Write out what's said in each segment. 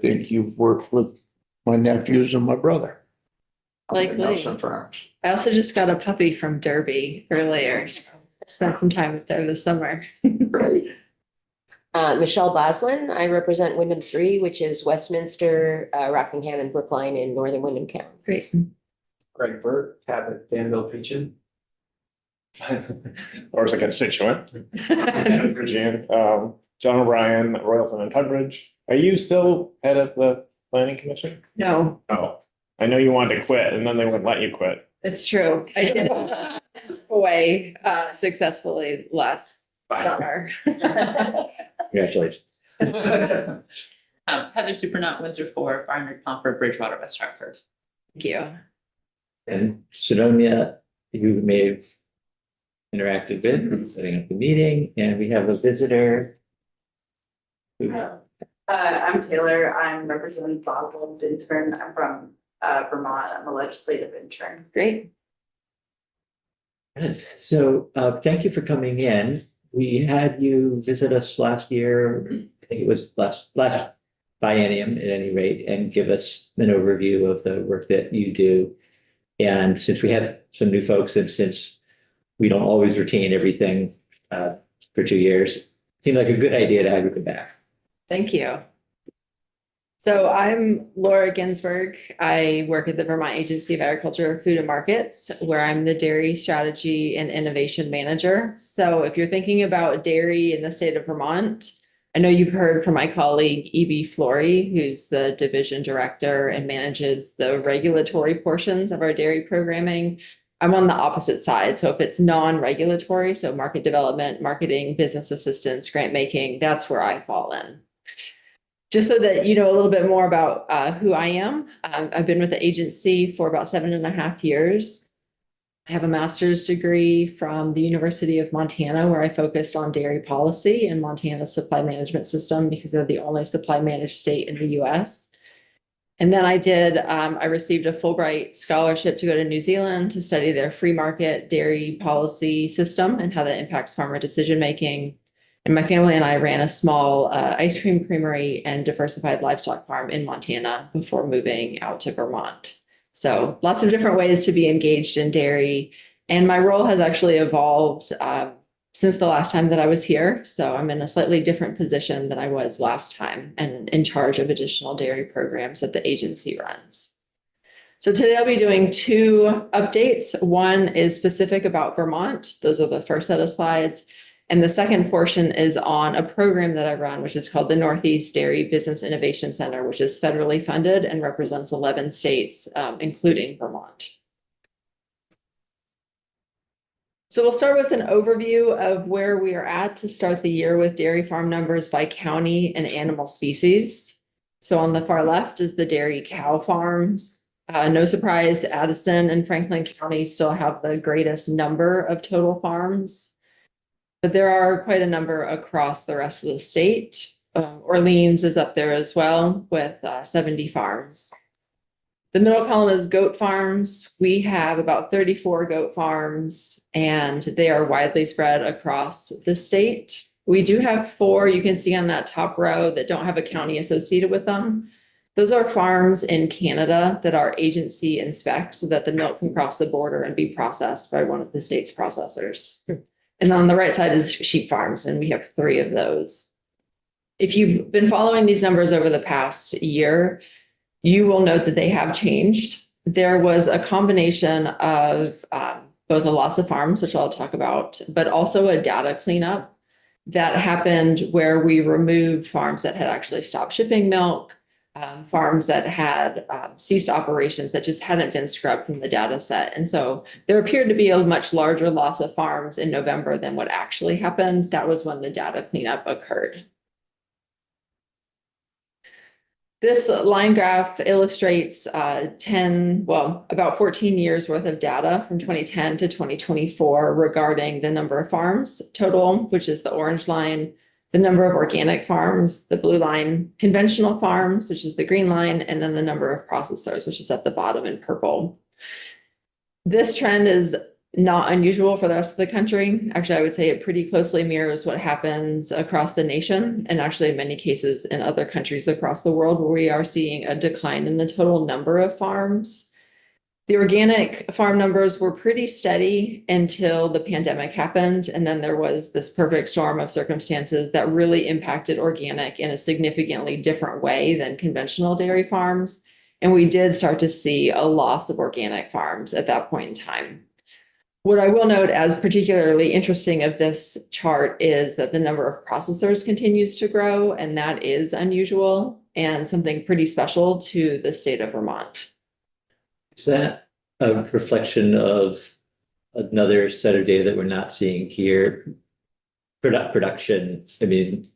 think you've worked with my nephews and my brother. Likely. On the Nelson Farms. I also just got a puppy from Derby earlier, so I spent some time with there this summer. Great. Michelle Boslin, I represent Wyndham 3, which is Westminster, Rockingham and Brookline in northern Wyndham County. Great. Greg Burt, Cabot, Danville, Peachin. Or as a constituent. Virginia, John O'Brien, Royalton and Tunbridge. Are you still head of the planning commission? No, Oh, I know you wanted to quit and then they wouldn't let you quit. it's true. I did step away successfully last summer. Congratulations. Heather Supernut, Windsor 4, Barnard, Pomfret, Bridgewater, West Hartford. Thank you. And Sodomia, you may have interacted with, setting up the meeting, and we have a visitor. I'm Taylor. I'm representing Boswell's intern. I'm from Vermont. I'm a legislative intern. Great. So thank you for coming in. We had you visit us last year, I think it was last biennium at any rate, and give us an overview of the work that you do. And since we have some new folks, and since we don't always retain everything for 2 years, it seemed like a good idea to have you come back. Thank you. So I'm Laura Ginsberg. I work at the Vermont Agency of Agriculture, Food and Markets, where I'm the Dairy Strategy and Innovation Manager. So if you're thinking about dairy in the state of Vermont, I know you've heard from my colleague, Evie Flory, who's the division director and manages the regulatory portions of our dairy programming. I'm on the opposite side. So if it's non-regulatory, so market development, marketing, business assistance, grant making, that's where I fall in. Just so that you know a little bit more about who I am, I've been with the agency for about 7.5 years. I have a master's degree from the University of Montana, where I focused on dairy policy and Montana's supply management system because they're the only supply managed state in the US. And then I received a Fulbright scholarship to go to New Zealand to study their free market dairy policy system and how that impacts farmer decision making. And my family and I ran a small ice cream creamery and diversified livestock farm in Montana before moving out to Vermont. So lots of different ways to be engaged in dairy. And my role has actually evolved since the last time that I was here. So I'm in a slightly different position than I was last time and in charge of additional dairy programs that the agency runs. So today I'll be doing 2 updates. One is specific about Vermont. Those are the first set of slides. And the second portion is on a program that I run, which is called the Northeast Dairy Business Innovation Center, which is federally funded and represents 11 states, including Vermont. So we'll start with an overview of where we are at to start the year with dairy farm numbers by county and animal species. So on the far left is the dairy cow farms. No surprise, Addison and Franklin County still have the greatest number of total farms. But there are quite a number across the rest of the state. Orleans is up there as well with 70 farms. The middle column is goat farms. We have about 34 goat farms, and they are widely spread across the state. We do have 4, you can see on that top row, that don't have a county associated with them. Those are farms in Canada that our agency inspects so that the milk can cross the border and be processed by one of the state's processors. And on the right side is sheep farms, and we have 3 of those. If you've been following these numbers over the past year, you will note that they have changed. There was a combination of both a loss of farms, which I'll talk about, but also a data cleanup that happened where we removed farms that had actually stopped shipping milk, farms that had ceased operations that just hadn't been scrubbed from the data set. And so there appeared to be a much larger loss of farms in November than what actually happened. That was when the data cleanup occurred. This line graph illustrates about 14 years worth of data from 2010 to 2024 regarding the number of farms total, which is the orange line, the number of organic farms, the blue line, conventional farms, which is the green line, and then the number of processors, which is at the bottom in purple. This trend is not unusual for the rest of the country. Actually, I would say it pretty closely mirrors what happens across the nation, and actually in many cases in other countries across the world where we are seeing a decline in the total number of farms. The organic farm numbers were pretty steady until the pandemic happened, and then there was this perfect storm of circumstances that really impacted organic in a significantly different way than conventional dairy farms. And we did start to see a loss of organic farms at that point in time. What I will note as particularly interesting of this chart is that the number of processors continues to grow, and that is unusual and something pretty special to the state of Vermont. Is that a reflection of another set of data that we're not seeing here? Production, I mean,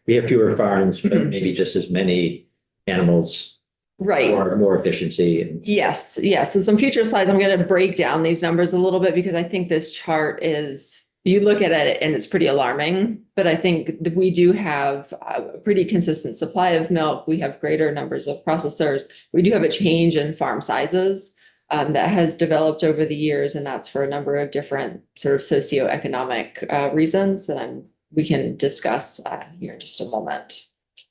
we have fewer farms, but maybe just as many animals. Right. Or more efficiency. And Yes, yes. So some future slides, I'm going to break down these numbers a little bit because I think this chart is, you look at it and it's pretty alarming, but I think that we do have a pretty consistent supply of milk. We have greater numbers of processors. We do have a change in farm sizes that has developed over the years, and that's for a number of different sort of socioeconomic reasons that we can discuss here in just a moment.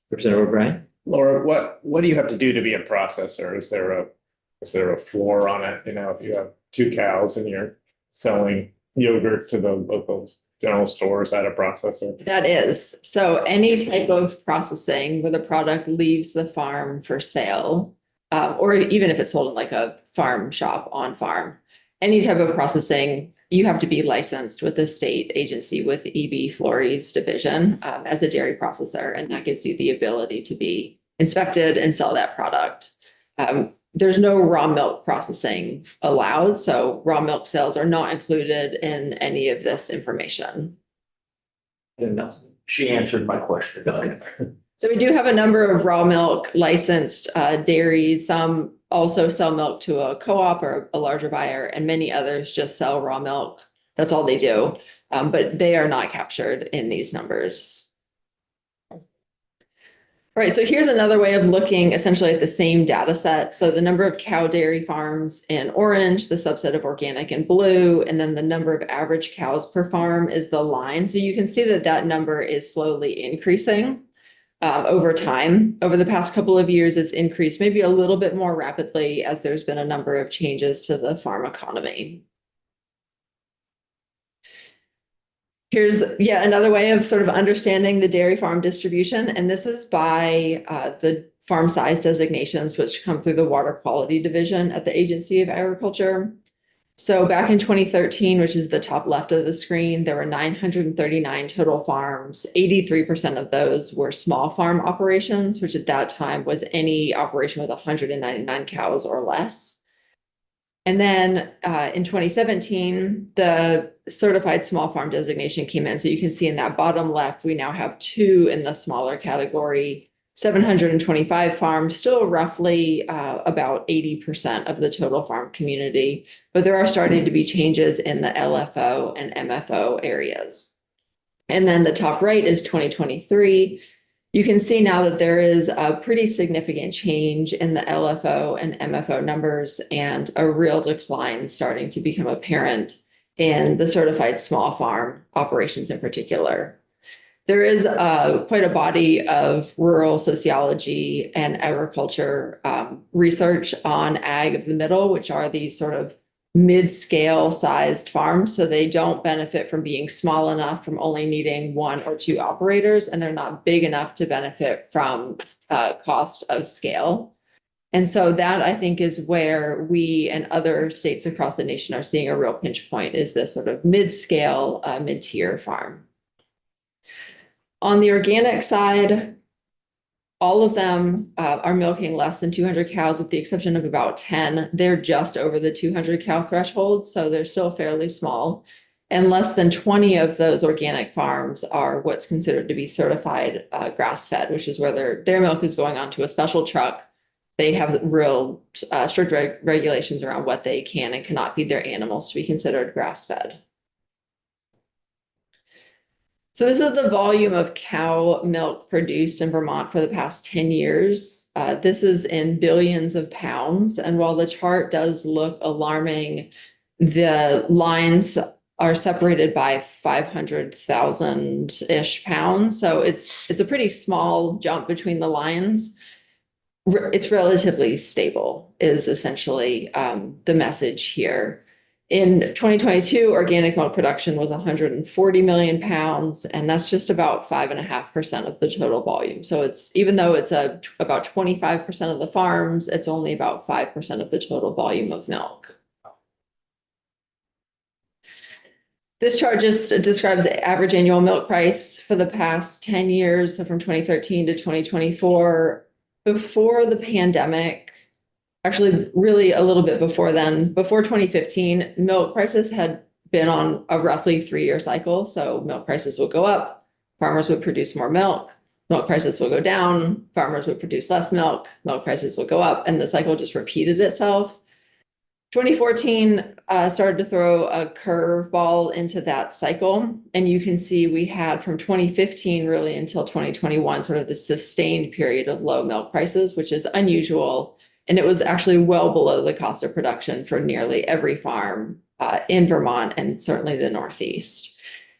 Representative O'Brien? Laura, what do you have to do to be a processor? Is there a floor on it? You know, if you have 2 cows and you're selling yogurt to the local general stores at a processor? That is. So any type of processing where the product leaves the farm for sale, or even if it's sold in like a farm shop on farm, any type of processing, you have to be licensed with the state agency with EB Flores division as a dairy processor, and that gives you the ability to be inspected and sell that product. There's no raw milk processing allowed, so raw milk sales are not included in any of this information. She answered my question. So we do have a number of raw milk licensed dairies. Some also sell milk to a co-op or a larger buyer, and many others just sell raw milk. That's all they do, but they are not captured in these numbers. All right, so here's another way of looking essentially at the same data set. So the number of cow dairy farms in orange, the subset of organic in blue, and then the number of average cows per farm is the line. So you can see that that number is slowly increasing over time. Over the past couple of years, it's increased maybe a little bit more rapidly as there's been a number of changes to the farm economy. Here's yet another way of sort of understanding the dairy farm distribution, and this is by the farm size designations, which come through the water quality division at the Agency of Agriculture. So back in 2013, which is the top left of the screen, there were 939 total farms. 83% of those were small farm operations, which at that time was any operation with 199 cows or less. And then in 2017, the certified small farm designation came in. So you can see in that bottom left, we now have 2 in the smaller category, 725 farms, still roughly about 80% of the total farm community. But there are starting to be changes in the LFO and MFO areas. And then the top right is 2023. You can see now that there is a pretty significant change in the LFO and MFO numbers and a real decline starting to become apparent in the certified small farm operations in particular. There is quite a body of rural sociology and agriculture research on ag of the middle, which are these sort of mid-scale sized farms. So they don't benefit from being small enough, from only needing 1 or 2 operators, and they're not big enough to benefit from cost of scale. And so that, I think, is where we and other states across the nation are seeing a real pinch point, is this sort of mid-scale, mid-tier farm. On the organic side, all of them are milking less than 200 cows, with the exception of about 10. They're just over the 200 cow threshold, so they're still fairly small. And less than 20 of those organic farms are what's considered to be certified grass-fed, which is where their milk is going onto a special truck. They have real strict regulations around what they can and cannot feed their animals to be considered grass-fed. So this is the volume of cow milk produced in Vermont for the past 10 years. This is in billions of pounds. And while the chart does look alarming, The lines are separated by 500,000-ish pounds. So it's a pretty small jump between the lines. It's relatively stable is essentially the message here. In 2022, organic milk production was 140 million pounds, and that's just about 5.5% of the total volume. So it's, even though it's about 25% of the farms, it's only about 5% of the total volume of milk. This chart just describes the average annual milk price for the past 10 years, so from 2013 to 2024. Before the pandemic, actually really a little bit before then, before 2015, milk prices had been on a roughly 3-year cycle. So milk prices would go up, farmers would produce more milk prices would go down, farmers would produce less milk prices would go up, and the cycle just repeated itself. 2014 started to throw a curveball into that cycle. And you can see we had from 2015 really until 2021, sort of the sustained period of low milk prices, which is unusual. And it was actually well below the cost of production for nearly every farm in Vermont and certainly the Northeast.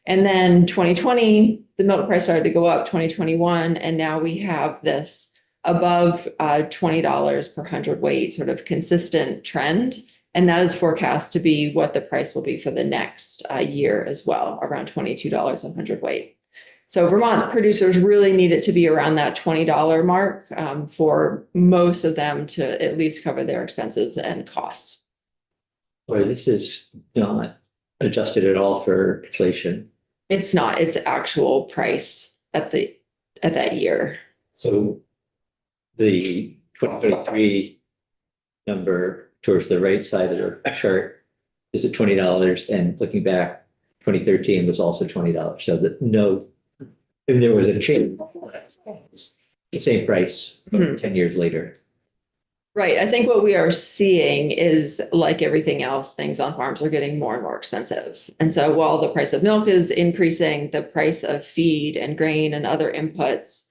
And then 2020, the milk price started to go up, 2021, and now we have this above $20 per hundredweight sort of consistent trend. And that is forecast to be what the price will be for the next year as well, around $22 a hundredweight. So Vermont producers really need it to be around that $20 mark for most of them to at least cover their expenses and costs. Or this is not adjusted at all for inflation. It's not, it's actual price at that year. So the 2023 number towards the right side of the chart is at $20, and looking back, 2013 was also $20. So that if there was a change, the same price 10 years later. Right. I think what we are seeing is, like everything else, things on farms are getting more and more expensive. And so while the price of milk is increasing, the price of feed and grain and other inputs,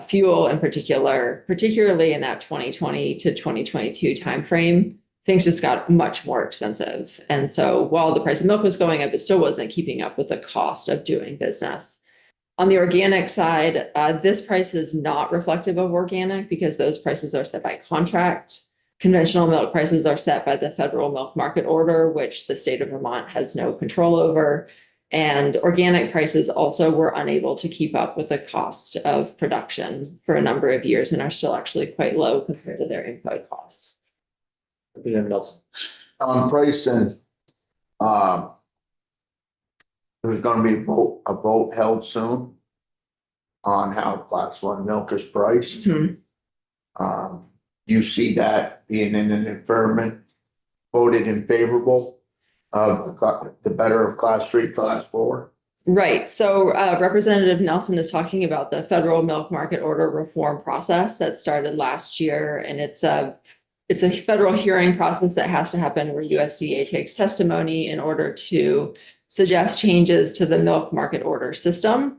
fuel in particular, particularly in that 2020 to 2022 timeframe, things just got much more expensive. And so while the price of milk was going up, it still wasn't keeping up with the cost of doing business. On the organic side, this price is not reflective of organic because those prices are set by contract. Conventional milk prices are set by the Federal Milk Market Order, which the state of Vermont has no control over. And organic prices also were unable to keep up with the cost of production for a number of years and are still actually quite low compared to their input costs. Representative Nelson. On pricing, there's gonna be a vote held soon on how Class 1 milk is priced. You see that being in an environment voted in favorable of the better of Class 3, Class 4. Right. So Representative Nelson is talking about the Federal Milk Market Order reform process that started last year. And it's a federal hearing process that has to happen where USDA takes testimony in order to suggest changes to the milk market order system.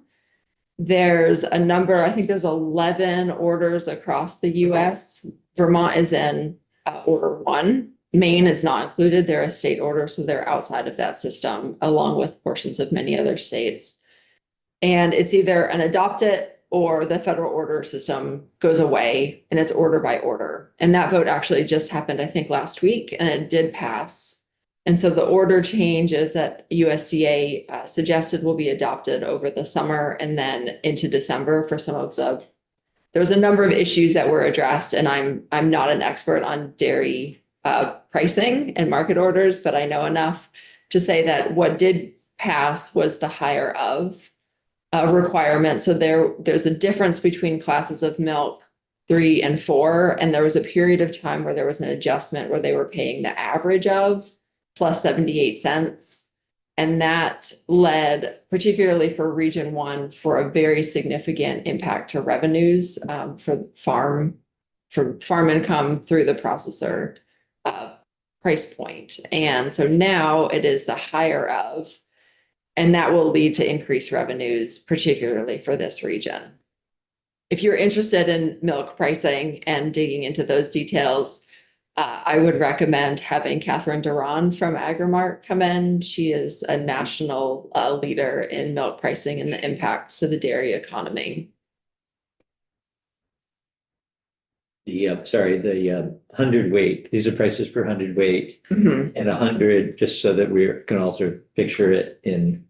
There's a number, I think there's 11 orders across the US. Vermont is in order 1. Maine is not included. They're a state order, so they're outside of that system, along with portions of many other states. And it's either an adopt it or the federal order system goes away, and it's order by order. And that vote actually just happened, I think, last week, and it did pass. And so the order changes that USDA suggested will be adopted over the summer and then into December for some of there was a number of issues that were addressed, and I'm not an expert on dairy pricing and market orders, but I know enough to say that what did pass was the higher of requirement. So there's a difference between classes of milk 3 and 4, and there was a period of time where there was an adjustment where they were paying the average of plus 78 cents. And that led, particularly for Region 1, for a very significant impact to revenues for farm income through the processor price point. And so now it is the higher of, and that will lead to increased revenues, particularly for this region. If you're interested in milk pricing and digging into those details, I would recommend having Catherine Duran from Agrimark come in. She is a national leader in milk pricing and the impacts to the dairy economy. The 100 weight, these are prices per 100 weight Mhm. and 100, just so that we can also picture it in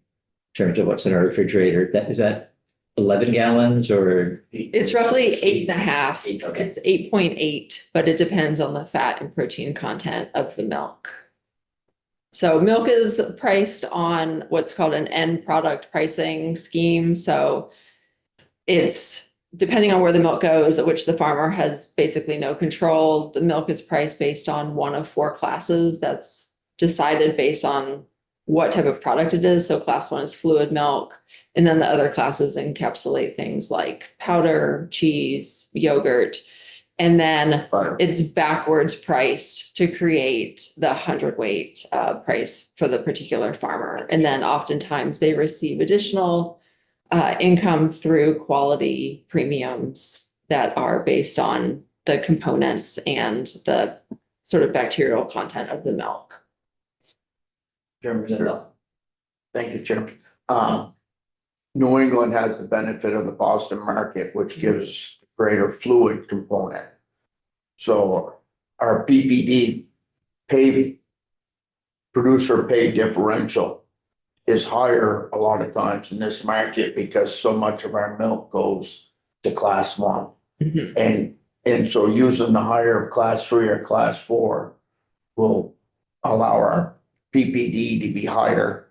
terms of what's in our refrigerator. Is that 11 gallons or? It's roughly 8.5. Eight, okay. It's 8.8, but it depends on the fat and protein content of the milk. So milk is priced on what's called an end product pricing scheme. So it's depending on where the milk goes, which the farmer has basically no control. The milk is priced based on one of 4 classes that's decided based on what type of product it is. So class 1 is fluid milk. And then the other classes encapsulate things like powder, cheese, yogurt. And then Butter. it's backwards priced to create the 100 weight price for the particular farmer. And then oftentimes they receive additional income through quality premiums that are based on the components and the sort of bacterial content of the milk. Thank you, Jim. New England has the benefit of the Boston market, which gives greater fluid component. So our PPD producer pay differential is higher a lot of times in this market because so much of our milk goes to class 1. And so using the higher of class 3 or class 4 will allow our PPD to be higher.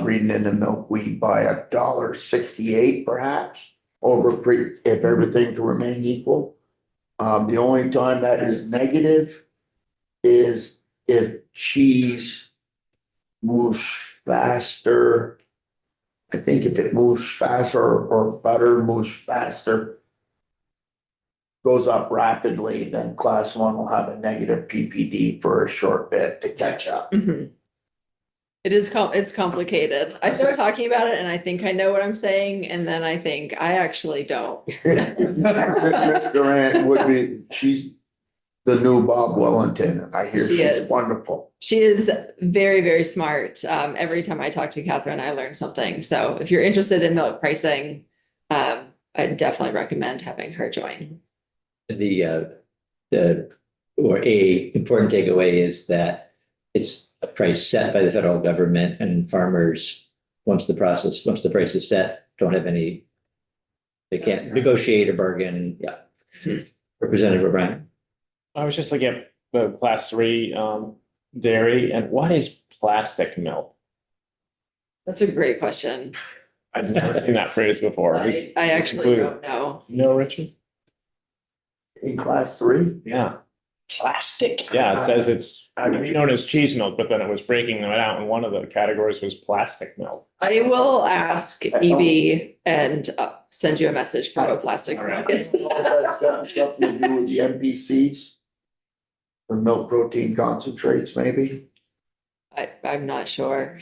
Reading in the milkweed by $1.68 perhaps if everything to remain equal. The only time that is negative is if cheese moves faster. I think if it moves faster or butter moves faster, goes up rapidly, then class 1 will have a negative PPD for a short bit to catch up. Mhm. It's complicated. I start talking about it and I think I know what I'm saying, and then I think I actually don't. Miss Durant would be, she's the new Bob Wellington, and I hear She she's is. wonderful. She is very, very smart. Every time I talk to Catherine, I learn something. So if you're interested in milk pricing, I definitely recommend having her join. The important takeaway is that it's a price set by the federal government, and farmers, once the price is set, don't have any, they can't negotiate or bargain. Yeah. Representative O'Brien. I was just looking at the class 3 dairy, and what is plastic milk? That's a great question. I've never seen that phrase before. I actually don't know. No, Richard? In class 3? Yeah. Plastic? Yeah, it says it's known as cheese milk, but then it was breaking them out, and one of the categories was plastic milk. I will ask Evie and send you a message for what plastic milk is. That's got stuff to do with the MPCs. The milk protein concentrates, maybe. I'm not sure.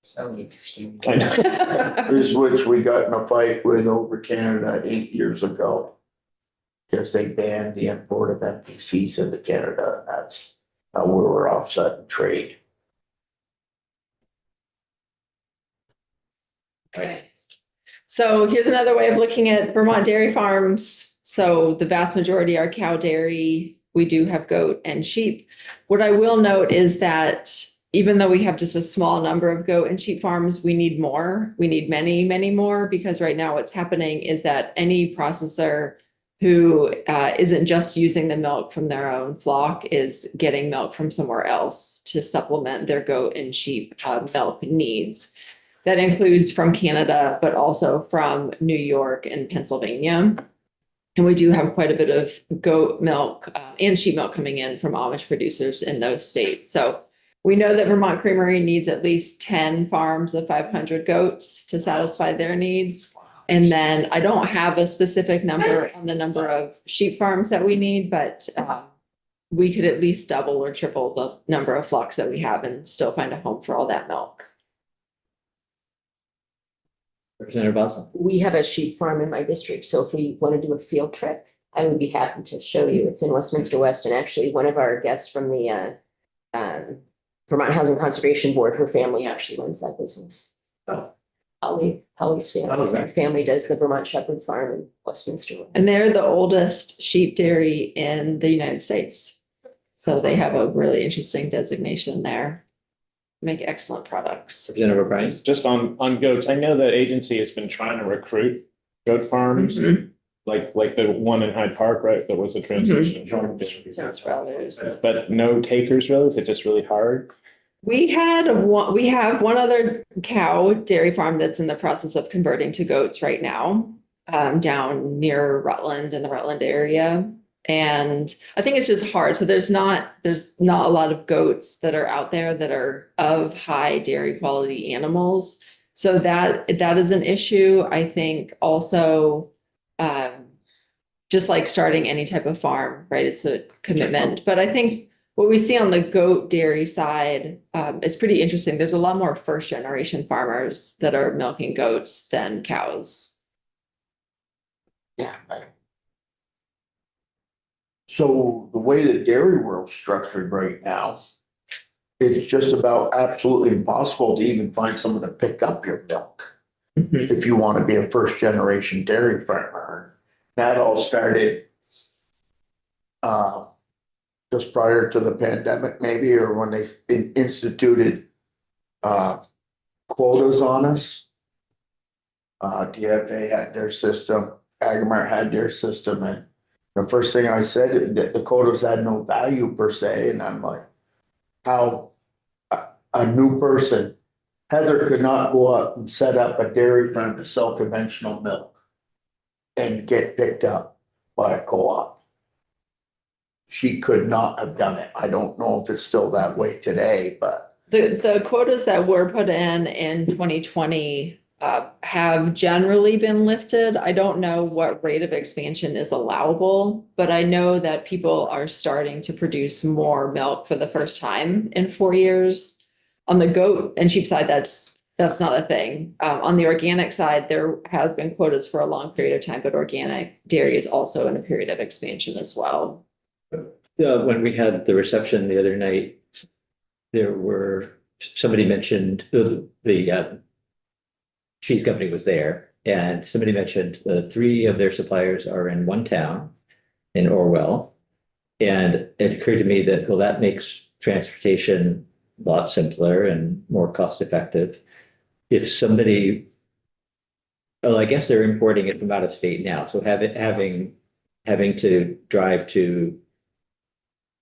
Sounds interesting. I know. This is which we got in a fight with over Canada 8 years ago. Because they banned the import of MPCs into Canada, and that's how we were offsetting trade. Okay. So here's another way of looking at Vermont dairy farms. So the vast majority are cow dairy. We do have goat and sheep. What I will note is that even though we have just a small number of goat and sheep farms, we need more. We need many, many more, because right now what's happening is that any processor who isn't just using the milk from their own flock is getting milk from somewhere else to supplement their goat and sheep milk needs. That includes from Canada, but also from New York and Pennsylvania. And we do have quite a bit of goat milk and sheep milk coming in from Amish producers in those states. So we know that Vermont Creamery needs at least 10 farms of 500 goats to satisfy their needs. And then I don't have a specific number on the number of sheep farms that we need, but we could at least double or triple the number of flocks that we have and still find a home for all that milk. Representative Boston. We have a sheep farm in my district, so if we want to do a field trip, I would be happy to show you. It's in Westminster West, and actually one of our guests from the Vermont Housing Conservation Board, her family actually runs that business. Oh. Holly's family, Okay. her family does the Vermont Shepherd Farm in Westminster West. And they're the oldest sheep dairy in the United States. So they have a really interesting designation there. Make excellent products. Representative O'Brien? Just on goats, I know the agency has been trying to recruit goat farms, like the one in Hyde Park, right? That was a transition. Jones Brothers. But no takers really, is it just really hard? We have one other cow dairy farm that's in the process of converting to goats right now, down near Rutland in the Rutland area. And I think it's just hard. So there's not a lot of goats that are out there that are of high dairy quality animals. So that is an issue. I think also, just like starting any type of farm, right? It's a commitment, but I think what we see on the goat dairy side is pretty interesting. There's a lot more first generation farmers that are milking goats than cows. Yeah. So the way the dairy world's structured right now, it's just about absolutely impossible to even find someone to pick up your milk if you want to be a first generation dairy farmer. That all started just prior to the pandemic, maybe, or when they instituted quotas on us. DFA had their system, Agmar had their system, and the first thing I said, that the quotas had no value per se, and I'm like, how a new person, Heather could not go up and set up a dairy farm to sell conventional milk and get picked up by a co-op. She could not have done it. I don't know if it's still that way today, but. The quotas that were put in 2020 have generally been lifted. I don't know what rate of expansion is allowable, but I know that people are starting to produce more milk for the first time in 4 years. On the goat and sheep side, that's not a thing. On the organic side, there have been quotas for a long period of time, but organic dairy is also in a period of expansion as well. When we had the reception the other night, somebody mentioned the cheese company was there, and somebody mentioned the 3 of their suppliers are in one town in Orwell. And it occurred to me that, well, that makes transportation a lot simpler and more cost effective. If somebody, well, I guess they're importing it from out of state now, so having to drive to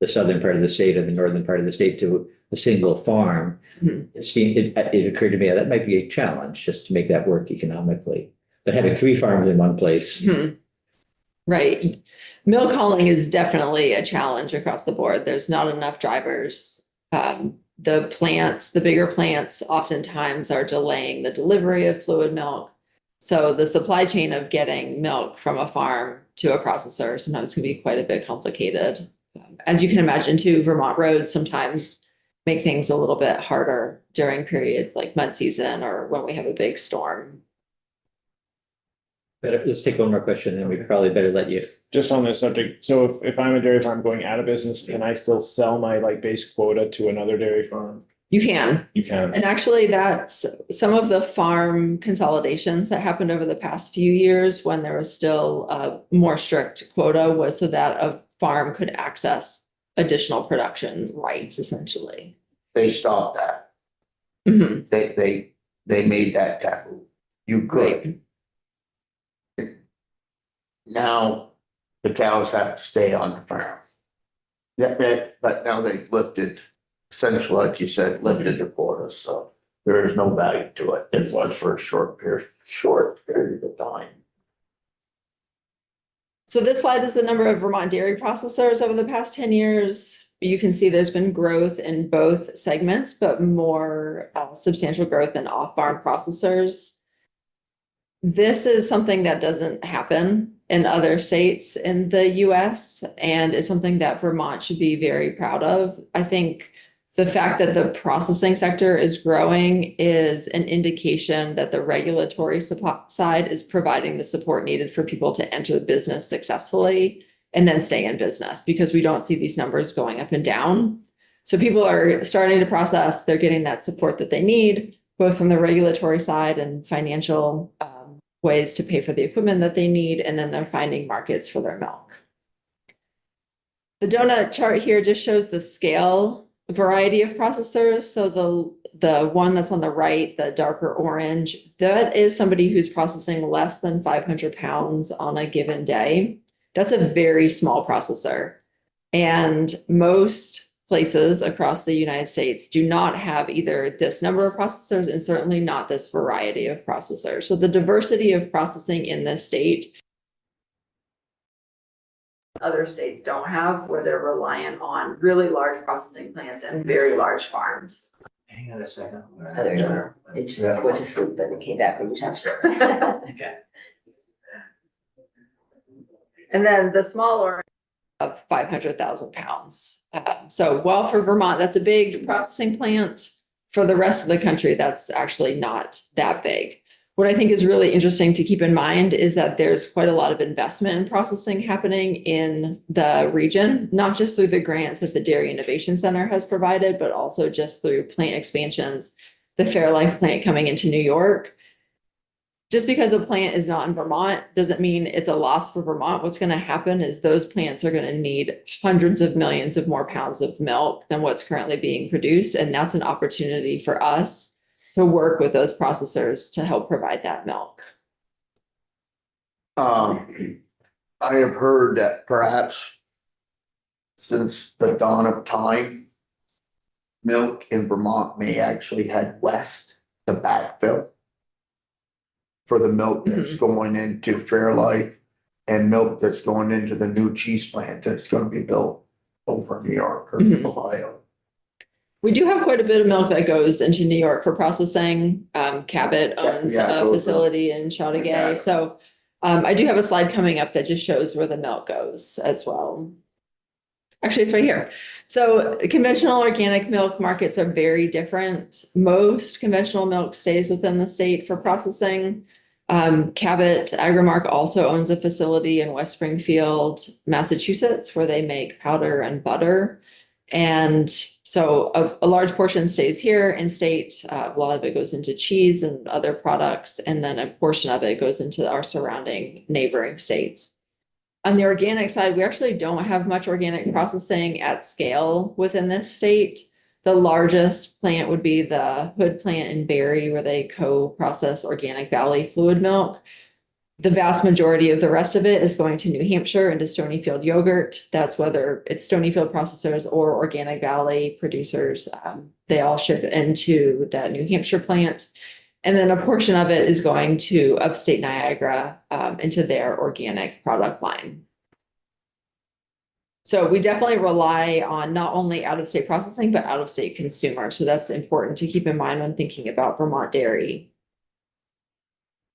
the southern part of the state and the northern part of the state to a single farm, it occurred to me that might be a challenge just to make that work economically. But having 3 farms in one place. Right. Milk hauling is definitely a challenge across the board. There's not enough drivers. The bigger plants oftentimes are delaying the delivery of fluid milk. So the supply chain of getting milk from a farm to a processor sometimes can be quite a bit complicated. As you can imagine too, Vermont roads sometimes make things a little bit harder during periods like mud season or when we have a big storm. Let's take one more question, and we probably better let you. Just on this subject, so if I'm a dairy farm going out of business, can I still sell my base quota to another dairy farm? You can. You can. And actually that's some of the farm consolidations that happened over the past few years when there was still a more strict quota was so that a farm could access additional production rights essentially. They stopped that. Mhm. They made that taboo. You could. Now the cows have to stay on the farm. But now they've lifted, essentially, like you said, lifted the quotas, so there is no value to it. It was for a short period of time. So this slide is the number of Vermont dairy processors over the past 10 years. You can see there's been growth in both segments, but more substantial growth in off-farm processors. This is something that doesn't happen in other states in the US and is something that Vermont should be very proud of. I think The fact that the processing sector is growing is an indication that the regulatory side is providing the support needed for people to enter the business successfully and then stay in business, because we don't see these numbers going up and down. So people are starting to process, they're getting that support that they need, both from the regulatory side and financial ways to pay for the equipment that they need, and then they're finding markets for their milk. The donut chart here just shows the scale variety of processors. So the one that's on the right, the darker orange, that is somebody who's processing less than 500 pounds on a given day. That's a very small processor. And most places across the United States do not have either this number of processors and certainly not this variety of processors. So the diversity of processing in this state, other states don't have, where they're reliant on really large processing plants and very large farms. Hang on a second. They just went to sleep, but they came back when you touched it. Okay. And then the smaller of 500,000 pounds. So while for Vermont, that's a big processing plant, for the rest of the country, that's actually not that big. What I think is really interesting to keep in mind is that there's quite a lot of investment in processing happening in the region, not just through the grants that the Dairy Innovation Center has provided, but also just through plant expansions, the Fairlife plant coming into New York. Just because a plant is not in Vermont doesn't mean it's a loss for Vermont. What's going to happen is those plants are going to need hundreds of millions of more pounds of milk than what's currently being produced. And that's an opportunity for us to work with those processors to help provide that milk. I have heard that perhaps since the dawn of time, milk in Vermont may actually head west to backfill for the milk that's going into Fairlife and milk that's going into the new cheese plant that's going to be built over in New York or Ohio. We do have quite a bit of milk that goes into New York for processing. Cabot owns Yeah, a those facility in Chautauqua. Yeah. So I do have a slide coming up that just shows where the milk goes as well. Actually, it's right here. So conventional organic milk markets are very different. Most conventional milk stays within the state for processing. Cabot Agrimark also owns a facility in West Springfield, Massachusetts, where they make powder and butter. And so a large portion stays here in state. A lot of it goes into cheese and other products. And then a portion of it goes into our surrounding neighboring states. On the organic side, we actually don't have much organic processing at scale within this state. The largest plant would be the Hood plant in Barre, where they co-process Organic Valley fluid milk. The vast majority of the rest of it is going to New Hampshire into Stonyfield yogurt. That's whether it's Stonyfield processors or Organic Valley producers. They all ship into that New Hampshire plant. And then a portion of it is going to upstate Niagara into their organic product line. So we definitely rely on not only out-of-state processing, but out-of-state consumers. So that's important to keep in mind when thinking about Vermont dairy.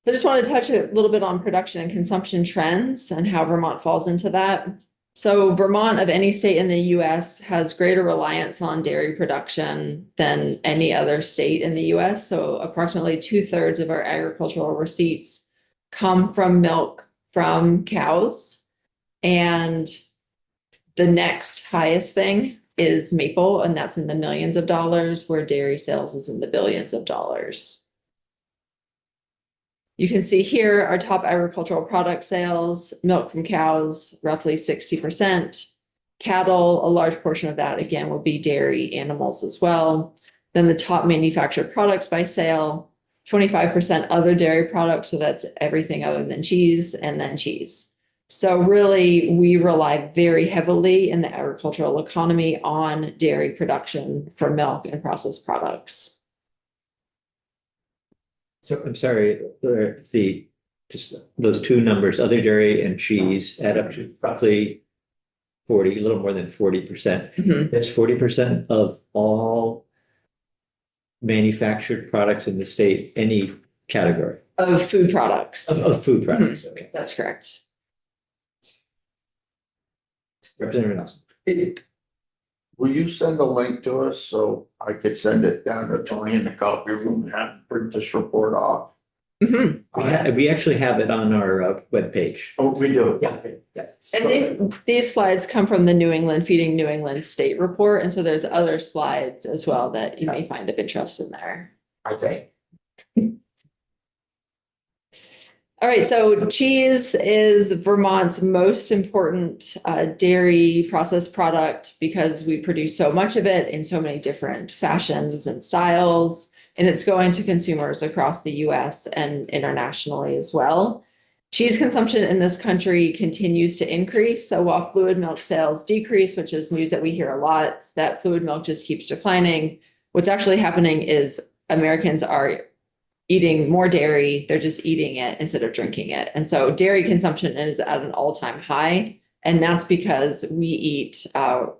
So I just want to touch a little bit on production and consumption trends and how Vermont falls into that. So Vermont, of any state in the US, has greater reliance on dairy production than any other state in the US. So approximately 2/3 of our agricultural receipts come from milk from cows. And the next highest thing is maple, and that's in the millions of dollars, where dairy sales is in the billions of dollars. You can see here our top agricultural product sales: milk from cows, roughly 60%. Cattle, a large portion of that, again, will be dairy animals as well. Then the top manufactured products by sale, 25% other dairy products. So that's everything other than cheese, and then cheese. So really, we rely very heavily in the agricultural economy on dairy production for milk and processed products. So I'm sorry, just those two numbers, other dairy and cheese, add up to roughly 40, a little more than 40%. That's 40% of all manufactured products in the state, any category Of food products. of food products. Okay. That's correct. Representative Nelson. Will you send a link to us so I could send it down to Tony in the copy room and have him print this report off? Mhm. We actually have it on our webpage. Oh, we do? Yeah. Okay. Yeah. And these slides come from the New England Feeding New England State Report, and so there's other slides as well that you may find of interest in there. I think. All right, so cheese is Vermont's most important dairy processed product because we produce so much of it in so many different fashions and styles, and it's going to consumers across the US and internationally as well. Cheese consumption in this country continues to increase. So while fluid milk sales decrease, which is news that we hear a lot, that fluid milk just keeps declining. What's actually happening is Americans are eating more dairy, they're just eating it instead of drinking it. And so dairy consumption is at an all-time high. And that's because we eat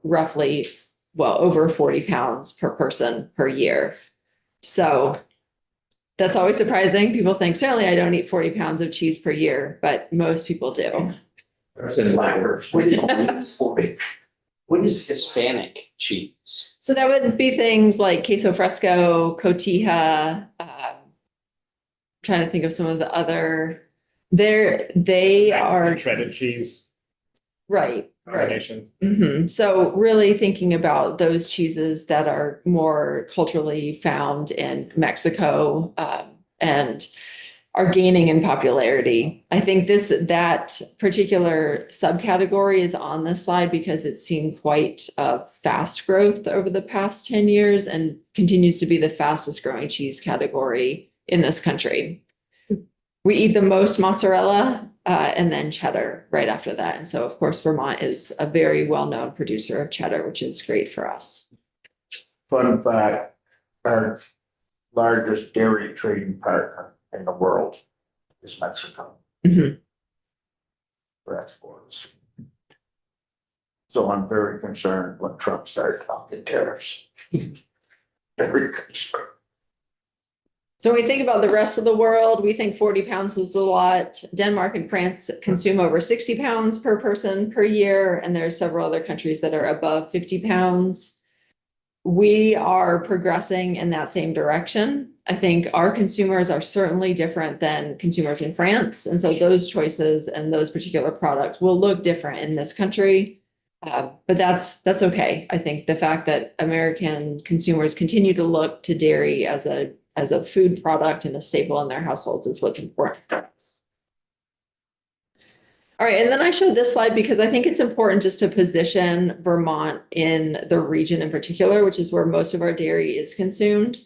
roughly, well, over 40 pounds per person per year. So that's always surprising. People think, certainly I don't eat 40 pounds of cheese per year, but most people do. Slackers. What is Hispanic cheese? So that would be things like queso fresco, cotija, trying to think of some of the other, they are, Shredded cheese right. combination. So really thinking about those cheeses that are more culturally found in Mexico, and are gaining in popularity. I think that particular subcategory is on this slide because it's seen quite a fast growth over the past 10 years and continues to be the fastest growing cheese category in this country. We eat the most mozzarella and then cheddar right after that. And so, of course, Vermont is a very well-known producer of cheddar, which is great for us. Fun fact, our largest dairy trading partner in the world is Mexico Mhm. for exports. So I'm very concerned when Trump started talking tariffs. Very concerned. So when we think about the rest of the world, we think 40 pounds is a lot. Denmark and France consume over 60 pounds per person per year, and there are several other countries that are above 50 pounds. We are progressing in that same direction. I think our consumers are certainly different than consumers in France, and so those choices and those particular products will look different in this country. But that's okay. I think the fact that American consumers continue to look to dairy as a food product and a staple in their households is what's important for us. All right, and then I showed this slide because I think it's important just to position Vermont in the region in particular, which is where most of our dairy is consumed.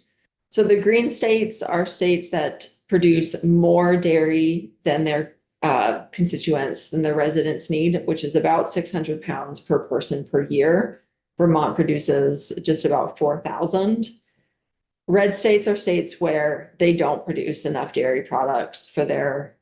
So the green states are states that produce more dairy than their constituents, than their residents need, which is about 600 pounds per person per year. Vermont produces just about 4,000. Red states are states where they don't produce enough dairy products for their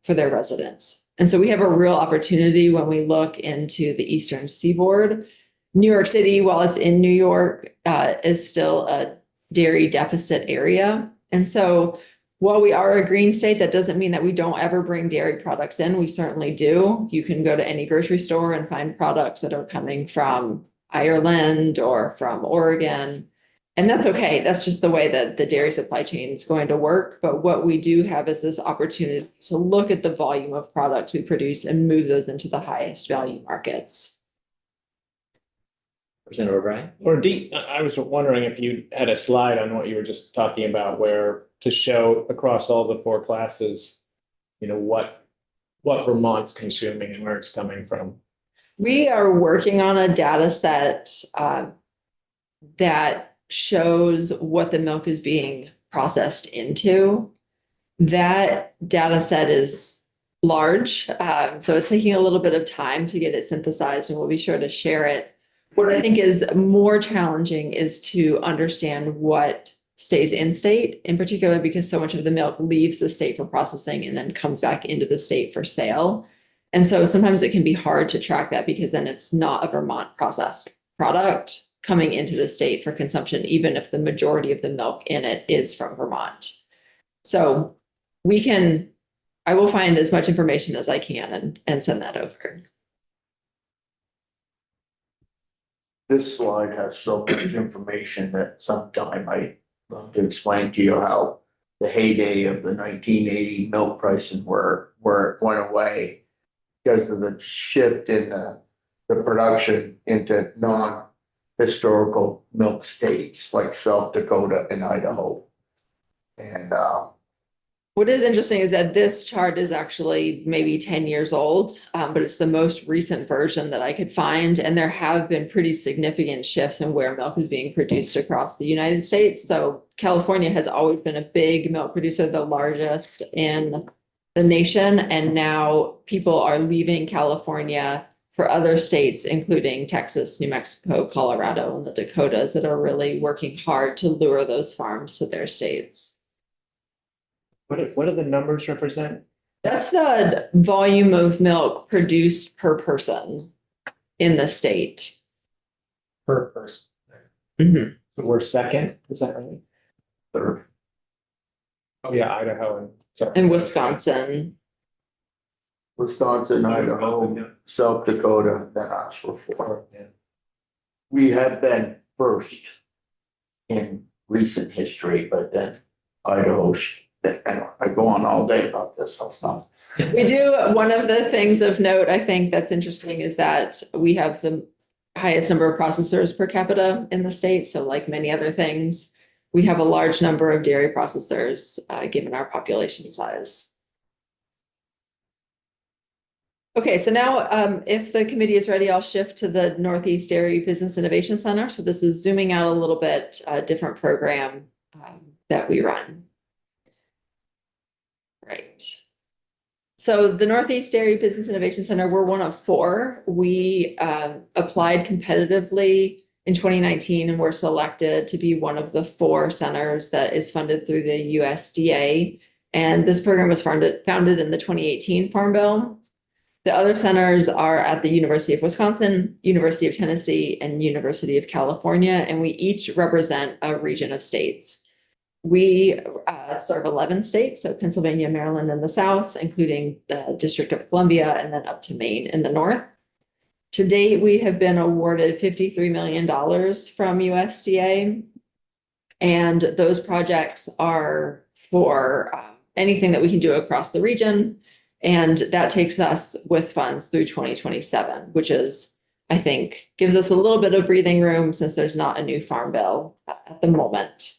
residents. And so we have a real opportunity when we look into the Eastern Seaboard. New York City, while it's in New York, is still a dairy deficit area. And so while we are a green state, that doesn't mean that we don't ever bring dairy products in. We certainly do. You can go to any grocery store and find products that are coming from Ireland or from Oregon. And that's okay. That's just the way that the dairy supply chain is going to work. But what we do have is this opportunity to look at the volume of products we produce and move those into the highest value markets. Representative O'Brien? Or I was wondering if you had a slide on what you were just talking about, where to show across all the four classes, what Vermont's consuming and where it's coming from. We are working on a data set that shows what the milk is being processed into. That data set is large, so it's taking a little bit of time to get it synthesized, and we'll be sure to share it. What I think is more challenging is to understand what stays in state, in particular because so much of the milk leaves the state for processing and then comes back into the state for sale. And so sometimes it can be hard to track that because then it's not a Vermont processed product coming into the state for consumption, even if the majority of the milk in it is from Vermont. So I will find as much information as I can and send that over. this slide has so much information that sometime I love to explain to you how the heyday of the 1980 milk pricing where it went away because of the shift in the production into non-historical milk states like South Dakota and Idaho. And What is interesting is that this chart is actually maybe 10 years old, but it's the most recent version that I could find. And there have been pretty significant shifts in where milk is being produced across the United States. So California has always been a big milk producer, the largest in the nation. And now people are leaving California for other states, including Texas, New Mexico, Colorado, and the Dakotas that are really working hard to lure those farms to their states. What do the numbers represent? That's the volume of milk produced per person in the state. Per person. Mhm. We're second, is that right? they're Oh, yeah, Idaho and. In Wisconsin. Wisconsin, Idaho, South Dakota, then us were fourth. We have been first in recent history, but then Idaho, and I go on all day about this, I'll stop. We do, one of the things of note, I think that's interesting is that we have the highest number of processors per capita in the state. So like many other things, we have a large number of dairy processors, given our population size. Okay, so now if the committee is ready, I'll shift to the Northeast Dairy Business Innovation Center. So this is zooming out a little bit, a different program that we run. Right. So the Northeast Dairy Business Innovation Center, we're one of four. We applied competitively in 2019 and were selected to be one of the 4 centers that is funded through the USDA. And this program was founded in the 2018 Farm Bill. The other centers are at the University of Wisconsin, University of Tennessee, and University of California, and we each represent a region of states. We serve 11 states, so Pennsylvania, Maryland in the south, including the District of Columbia, and then up to Maine in the north. To date, we have been awarded $53 million from USDA, and those projects are for anything that we can do across the region. And that takes us with funds through 2027, which is, I think, gives us a little bit of breathing room since there's not a new farm bill at the moment.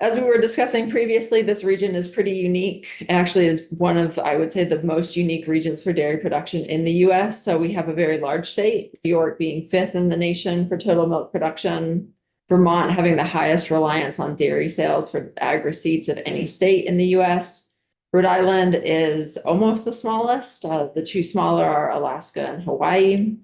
As we were discussing previously, this region is pretty unique. It actually is one of, I would say, the most unique regions for dairy production in the US. So we have a very large state, New York being 5th in the nation for total milk production, Vermont having the highest reliance on dairy sales for ag receipts of any state in the US. Rhode Island is almost the smallest. The 2 smaller are Alaska and Hawaii.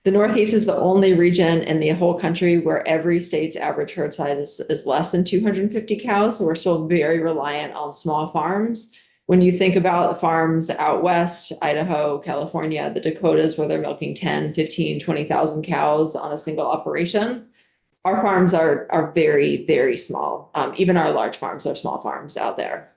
The Northeast is the only region in the whole country where every state's average herd size is less than 250 cows. So we're still very reliant on small farms. When you think about farms out west, Idaho, California, the Dakotas, where they're milking 10, 15, 20,000 cows on a single operation, our farms are very, very small. Even our large farms are small farms out there.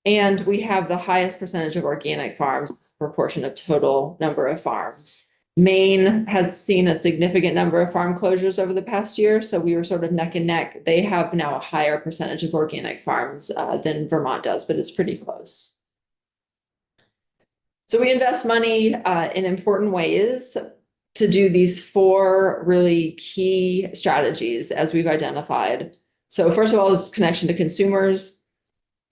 And we have the highest percentage of organic farms, proportion of total number of farms. Maine has seen a significant number of farm closures over the past year, so we were sort of neck and neck. They have now a higher percentage of organic farms than Vermont does, but it's pretty close. So we invest money in important ways to do these 4 really key strategies as we've identified. So first of all is connection to consumers.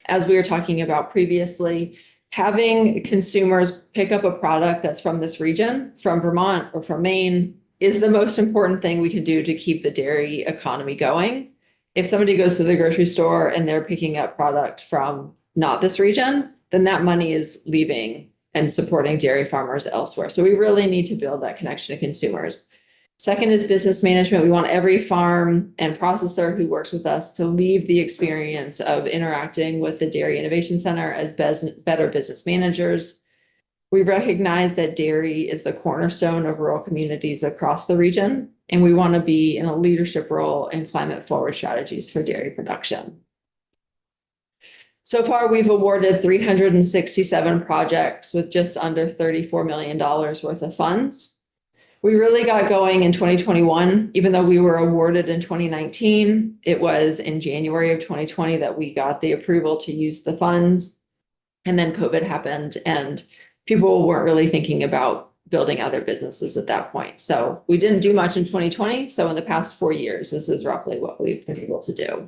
As we were talking about previously, having consumers pick up a product that's from this region, from Vermont or from Maine, is the most important thing we can do to keep the dairy economy going. If somebody goes to the grocery store and they're picking up product from not this region, then that money is leaving and supporting dairy farmers elsewhere. So we really need to build that connection to consumers. Second is business management. We want every farm and processor who works with us to leave the experience of interacting with the Dairy Innovation Center as better business managers. We recognize that dairy is the cornerstone of rural communities across the region, and we want to be in a leadership role in climate forward strategies for dairy production. So far, we've awarded 367 projects with just under $34 million worth of funds. We really got going in 2021, even though we were awarded in 2019. It was in January of 2020 that we got the approval to use the funds. And then COVID happened and people weren't really thinking about building other businesses at that point. So we didn't do much in 2020. So in the past 4 years, this is roughly what we've been able to do.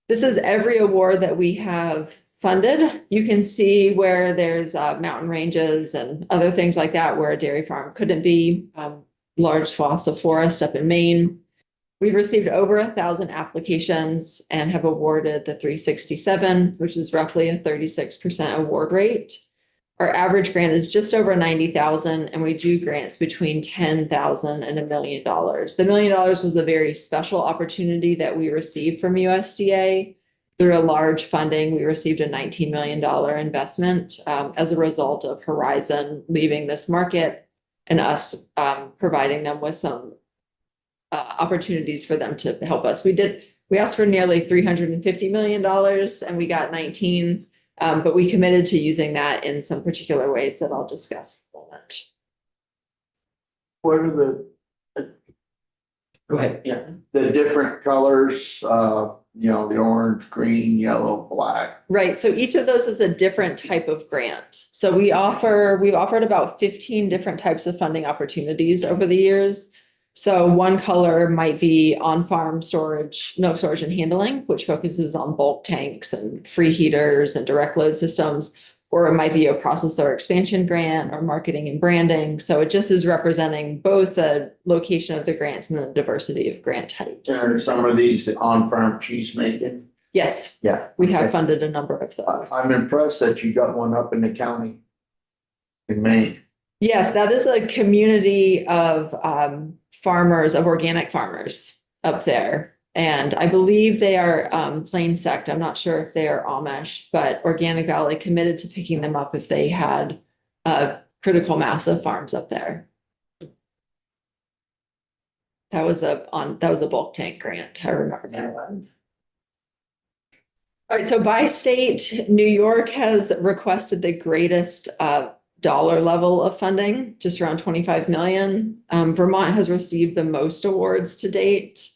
This is every award that we have funded. You can see where there's mountain ranges and other things like that where a dairy farm couldn't be, large swaths of forest up in Maine. We've received over 1,000 applications and have awarded the 367, which is roughly a 36% award rate. Our average grant is just over 90,000 and we do grants between 10,000 and $1 million. The $1 million was a very special opportunity that we received from USDA. Through a large funding, we received a $19 million investment as a result of Horizon leaving this market and us providing them with some opportunities for them to help us. We asked for nearly $350 million and we got 19, but we committed to using that in some particular ways that I'll discuss in a moment. What are the, Go ahead. yeah, the different colors, the orange, green, yellow, black? Right, so each of those is a different type of grant. So we've offered about 15 different types of funding opportunities over the years. So one color might be on-farm storage, milk storage and handling, which focuses on bulk tanks and free heaters and direct load systems, or it might be a processor expansion grant or marketing and branding. So it just is representing both the location of the grants and the diversity of grant types. Are some of these on-farm cheese making? Yes, Yeah. we have Okay. funded a number of those. I'm impressed that you got one up in the county in Maine. Yes, that is a community of farmers, of organic farmers up there. And I believe they are plain sect. I'm not sure if they are Amish, but Organic Valley committed to picking them up if they had a critical mass of farms up there. That was a bulk tank grant. I remember that one. All right, so by state, New York has requested the greatest dollar level of funding, just around 25 million. Vermont has received the most awards to date.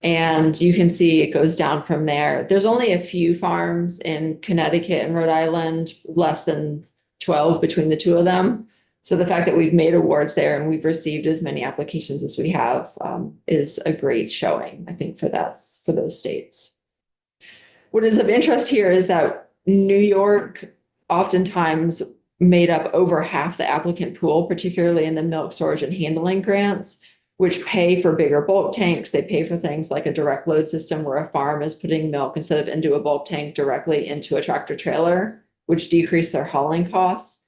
And you can see it goes down from there. There's only a few farms in Connecticut and Rhode Island, less than 12 between the two of them. So the fact that we've made awards there and we've received as many applications as we have is a great showing, I think, for those states. What is of interest here is that New York oftentimes made up over half the applicant pool, particularly in the milk storage and handling grants, which pay for bigger bulk tanks. They pay for things like a direct load system where a farm is putting milk instead of into a bulk tank directly into a tractor trailer, which decrease their hauling costs.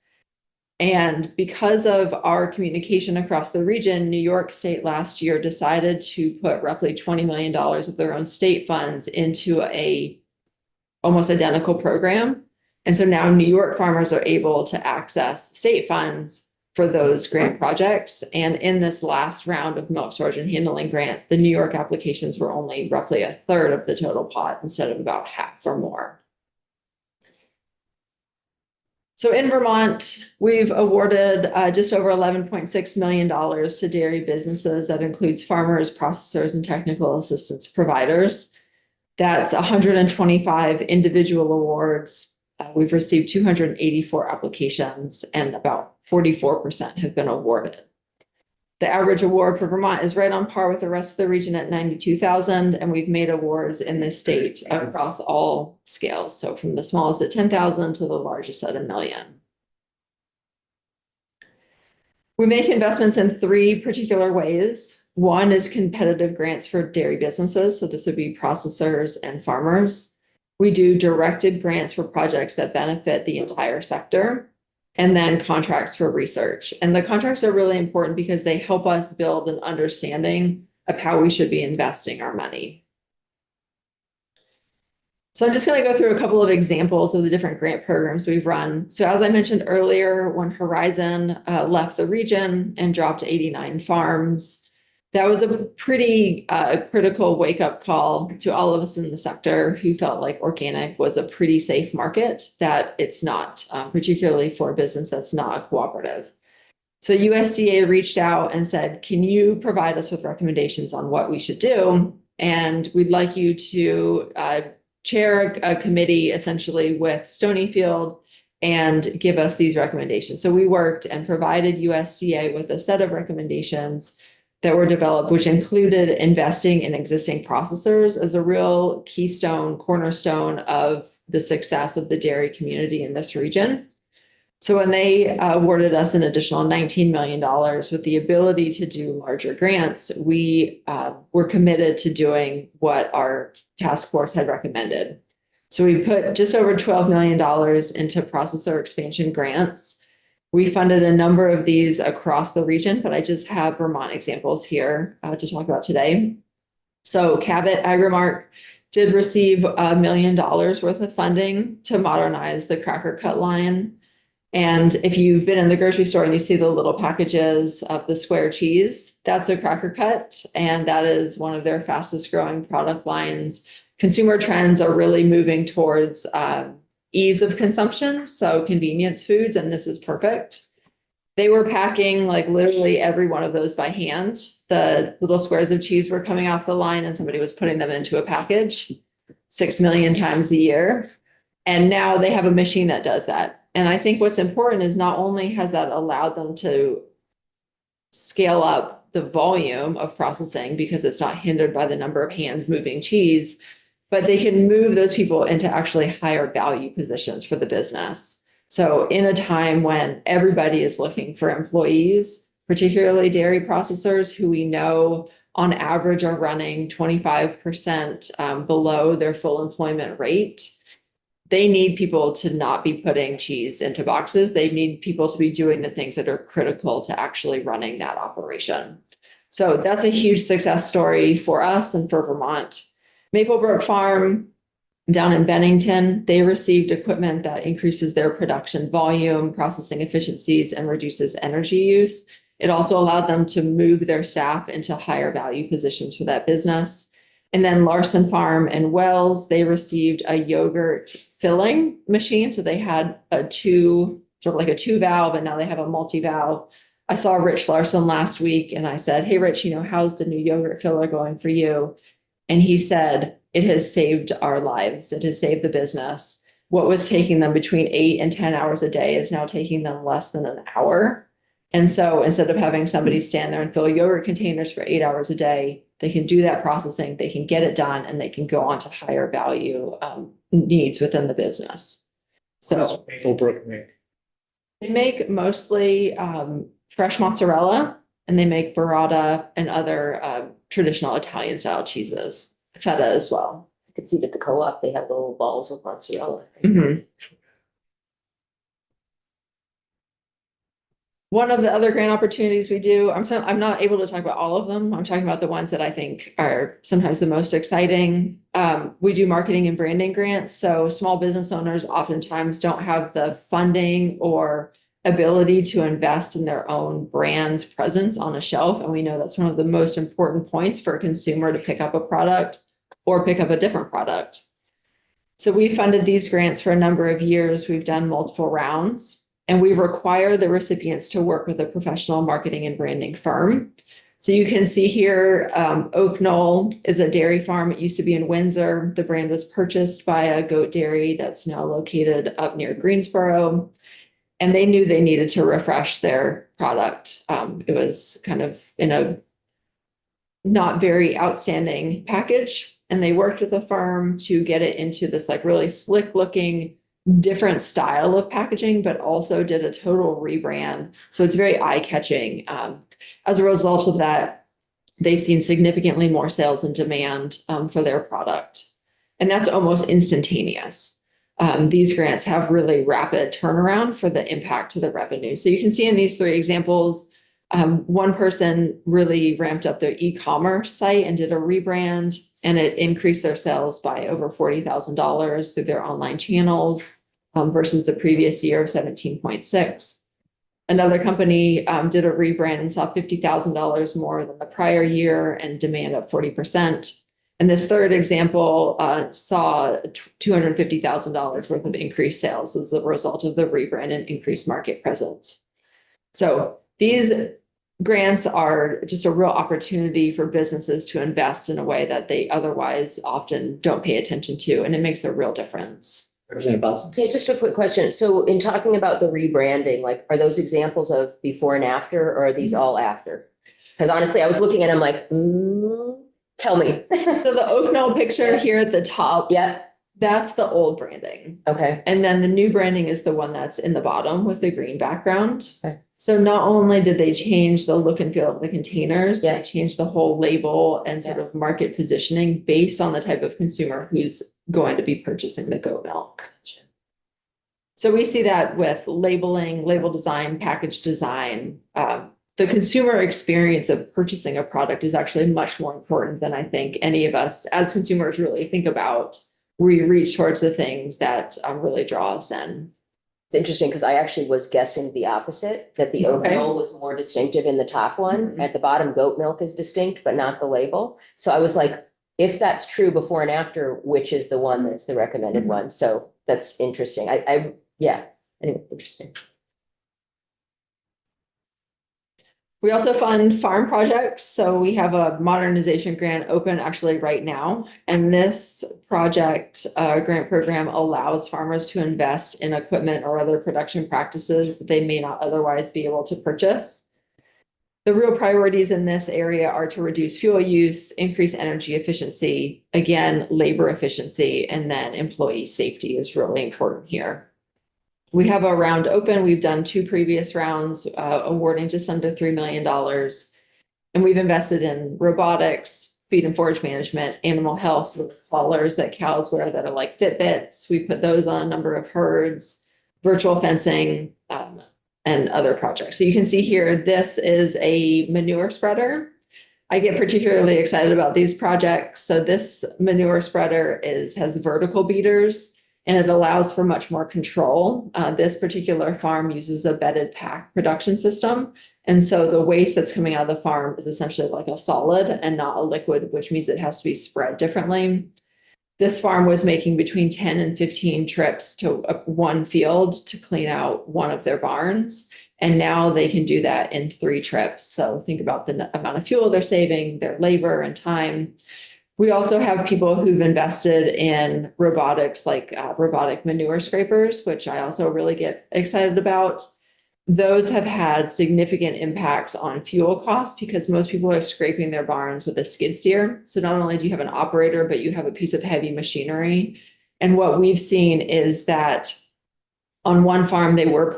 And because of our communication across the region, New York State last year decided to put roughly $20 million of their own state funds into a almost identical program. And so now New York farmers are able to access state funds for those grant projects. And in this last round of milk storage and handling grants, the New York applications were only roughly a third of the total pot instead of about half or more. So in Vermont, we've awarded just over $11.6 million to dairy businesses. That includes farmers, processors, and technical assistance providers. That's 125 individual awards. We've received 284 applications and about 44% have been awarded. The average award for Vermont is right on par with the rest of the region at 92,000, and we've made awards in this state across all scales. So from the smallest at 10,000 to the largest at $1 million. We make investments in 3 particular ways. One is competitive grants for dairy businesses. So this would be processors and farmers. We do directed grants for projects that benefit the entire sector, and then contracts for research. And the contracts are really important because they help us build an understanding of how we should be investing our money. So I'm just going to go through a couple of examples of the different grant programs we've run. So as I mentioned earlier, when Horizon left the region and dropped 89 farms, that was a pretty critical wake-up call to all of us in the sector who felt like organic was a pretty safe market, that it's not, particularly for a business that's not a cooperative. So USDA reached out and said, can you provide us with recommendations on what we should do? And we'd like you to chair a committee essentially with Stonyfield and give us these recommendations. So we worked and provided USDA with a set of recommendations that were developed, which included investing in existing processors as a real keystone, cornerstone of the success of the dairy community in this region. So when they awarded us an additional $19 million with the ability to do larger grants, we were committed to doing what our task force had recommended. So we put just over $12 million into processor expansion grants. We funded a number of these across the region, but I just have Vermont examples here to talk about today. So Cabot Agrimark did receive $1 million worth of funding to modernize the cracker cut line. And if you've been in the grocery store and you see the little packages of the square cheese, that's a cracker cut. And that is one of their fastest growing product lines. Consumer trends are really moving towards ease of consumption, so convenience foods, and this is perfect. They were packing like literally every one of those by hand. The little squares of cheese were coming off the line and somebody was putting them into a package 6 million times a year. And now they have a machine that does that. And I think what's important is not only has that allowed them to scale up the volume of processing because it's not hindered by the number of hands moving cheese, but they can move those people into actually higher value positions for the business. So in a time when everybody is looking for employees, particularly dairy processors who we know on average are running 25% below their full employment rate, they need people to not be putting cheese into boxes. They need people to be doing the things that are critical to actually running that operation. So that's a huge success story for us and for Vermont. Maplebrook Farm down in Bennington, they received equipment that increases their production volume, processing efficiencies, and reduces energy use. It also allowed them to move their staff into higher value positions for that business. And then Larson Farm in Wells, they received a yogurt filling machine. So they had a two valve, and now they have a multi-valve. I saw Rich Larson last week and I said, hey, Rich, how's the new yogurt filler going for you? And he said, it has saved our lives. It has saved the business. What was taking them between 8 and 10 hours a day is now taking them less than an hour. And so instead of having somebody stand there and fill yogurt containers for 8 hours a day, they can do that processing, they can get it done, and they can go on to higher value needs within the business. What does So Maplebrook make? they make mostly fresh mozzarella, and they make burrata and other traditional Italian style cheeses, feta as well. I could see it at the co-op, they have little balls of mozzarella. Mhm. One of the other grant opportunities we do, I'm not able to talk about all of them. I'm talking about the ones that I think are sometimes the most exciting. We do marketing and branding grants. So small business owners oftentimes don't have the funding or ability to invest in their own brand's presence on a shelf. And we know that's one of the most important points for a consumer to pick up a product or pick up a different product. So we funded these grants for a number of years. We've done multiple rounds. And we require the recipients to work with a professional marketing and branding firm. So you can see here, Oak Knoll is a dairy farm. It used to be in Windsor. The brand was purchased by a goat dairy that's now located up near Greensboro. And they knew they needed to refresh their product. It was kind of in a not very outstanding package. And they worked with a firm to get it into this like really slick looking different style of packaging, but also did a total rebrand. So it's very eye-catching. As a result of that, they've seen significantly more sales and demand for their product. And that's almost instantaneous. These grants have really rapid turnaround for the impact to the revenue. So you can see in these 3 examples, one person really ramped up their e-commerce site and did a rebrand, and it increased their sales by over $40,000 through their online channels versus the previous year of 17.6. Another company did a rebrand and saw $50,000 more than the prior year and demand up 40%. And this third example saw $250,000 worth of increased sales as a result of the rebrand and increased market presence. So These grants are just a real opportunity for businesses to invest in a way that they otherwise often don't pay attention to, and it makes a real difference. Representative Boston? Okay, just a quick question. So in talking about the rebranding, like, are those examples of before and after, or are these all after? Because honestly, I was looking at them like, tell me. So the Oak Knoll picture here at the top, Yeah, that's the old branding. okay, And then the new branding is the one that's in the bottom with the green background. Okay. So not only did they change the look and feel of the containers, Yeah. they changed the whole label and sort of market positioning based on the type of consumer who's going to be purchasing the goat milk. So we see that with labeling, label design, package design. The consumer experience of purchasing a product is actually much more important than I think any of us as consumers really think about. We reach towards the things that really draw us in. it's interesting because I actually was guessing the opposite, that the oat Okay. meal was more distinctive in the top one. Mhm. At the bottom, goat milk is distinct, but not the label. So I was like, if that's true before and after, which is the one that's the recommended Mhm. one? So that's interesting. Yeah, anyway, interesting. We also fund farm projects, so we have a modernization grant open actually right now. And this project grant program allows farmers to invest in equipment or other production practices that they may not otherwise be able to purchase. The real priorities in this area are to reduce fuel use, increase energy efficiency, again, labor efficiency, and then employee safety is really important here. We have a round open. We've done 2 previous rounds, awarding just under $3 million. And we've invested in robotics, feed and forage management, animal health, so collars that cows wear that are like Fitbits. We put those on a number of herds, virtual fencing, and other projects. So you can see here, this is a manure spreader. I get particularly excited about these projects. So this manure spreader has vertical beaters, and it allows for much more control. This particular farm uses a bedded pack production system. And so the waste that's coming out of the farm is essentially like a solid and not a liquid, which means it has to be spread differently. This farm was making between 10 and 15 trips to one field to clean out one of their barns. And now they can do that in 3 trips. So think about the amount of fuel they're saving, their labor and time. We also have people who've invested in robotics, like robotic manure scrapers, which I also really get excited about. Those have had significant impacts on fuel costs because most people are scraping their barns with a skid steer. So not only do you have an operator, but you have a piece of heavy machinery. And what we've seen is that on one farm, they were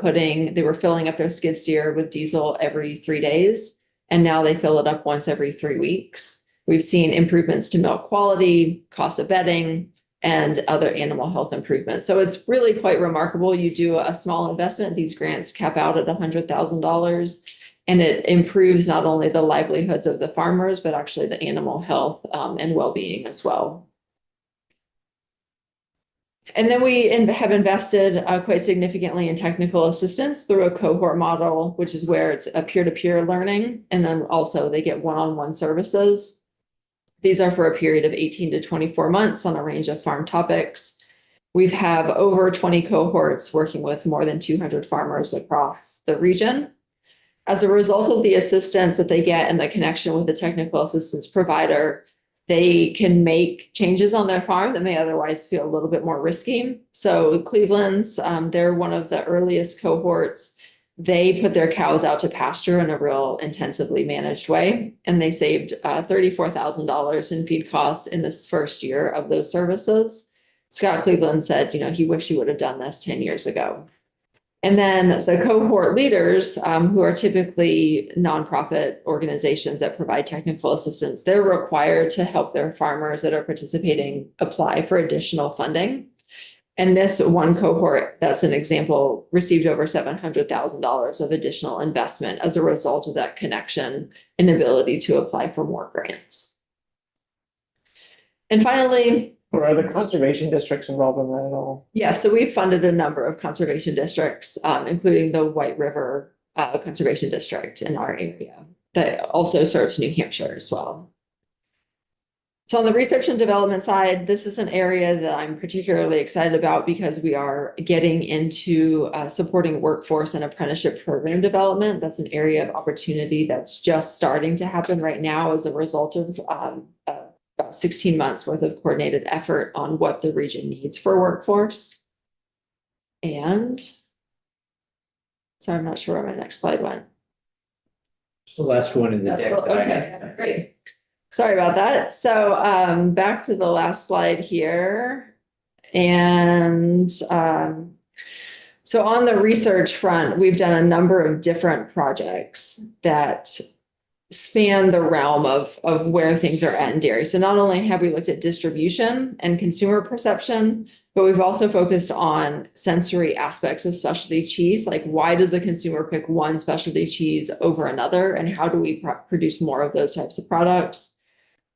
filling up their skid steer with diesel every 3 days, and now they fill it up once every 3 weeks. We've seen improvements to milk quality, cost of bedding, and other animal health improvements. So it's really quite remarkable. You do a small investment, these grants cap out at $100,000, and it improves not only the livelihoods of the farmers, but actually the animal health and well-being as well. And then we have invested quite significantly in technical assistance through a cohort model, which is where it's a peer-to-peer learning. And then also they get one-on-one services. These are for a period of 18 to 24 months on a range of farm topics. We have over 20 cohorts working with more than 200 farmers across the region. As a result of the assistance that they get and the connection with the technical assistance provider, they can make changes on their farm that may otherwise feel a little bit more risky. So Cleveland's, they're one of the earliest cohorts. They put their cows out to pasture in a real intensively managed way, and they saved $34,000 in feed costs in this first year of those services. Scott Cleveland said, he wished he would have done this 10 years ago. And then the cohort leaders, who are typically nonprofit organizations that provide technical assistance, they're required to help their farmers that are participating apply for additional funding. And this one cohort, that's an example, received over $700,000 of additional investment as a result of that connection and ability to apply for more grants. And finally, Are the conservation districts involved in that at all? yeah, so we've funded a number of conservation districts, including the White River Conservation District in our area that also serves New Hampshire as well. So on the research and development side, this is an area that I'm particularly excited about because we are getting into supporting workforce and apprenticeship program development. That's an area of opportunity that's just starting to happen right now as a result of about 16 months worth of coordinated effort on what the region needs for workforce. And so I'm not sure where my next slide went. It's the last one in the That's deck. okay, great. Sorry about that. So back to the last slide here. And so on the research front, we've done a number of different projects that span the realm of where things are at in dairy. So not only have we looked at distribution and consumer perception, but we've also focused on sensory aspects of specialty cheese. Like, why does the consumer pick one specialty cheese over another? And how do we produce more of those types of products?